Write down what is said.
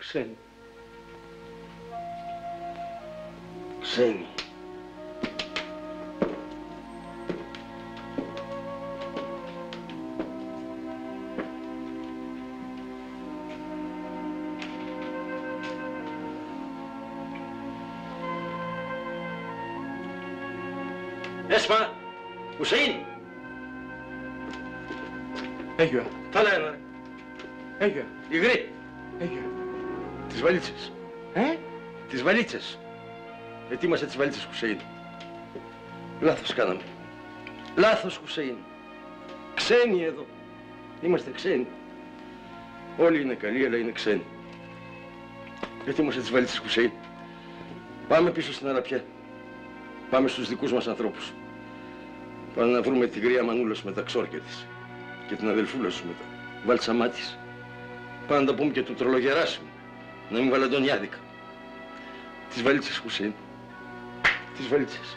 Ξένοι. Ξένοι. Έσμα! Χουσέιν! Έγιο. Τα λένε. Έγιο. Υγρή. Έγιο. Τις βαλίτσες. Τις βαλίτσες. Ετοίμασε τις βαλίτσες, Χουσέιν. Λάθος κάναμε. Λάθος, Χουσέιν. Ξένοι εδώ. Είμαστε ξένοι. Όλοι είναι καλοί, αλλά είναι ξένοι. Ετοίμασε τις βαλίτσες, Χουσέιν. Πάμε πίσω στην Αραπιά. Πάμε στους δικούς μας ανθρώπους. Πάμε να βρούμε τη γρία Μανούλα σου με τα ξόρκια της. Και την αδελφούλα σου με τα βαλτσαμά της. Πάμε να τα πούμε και του τρολογεράσιμου. Να μην βαλαντονιάδικα. Τις βαλίτσες, Χουσέιν. Τις βαλίτσες.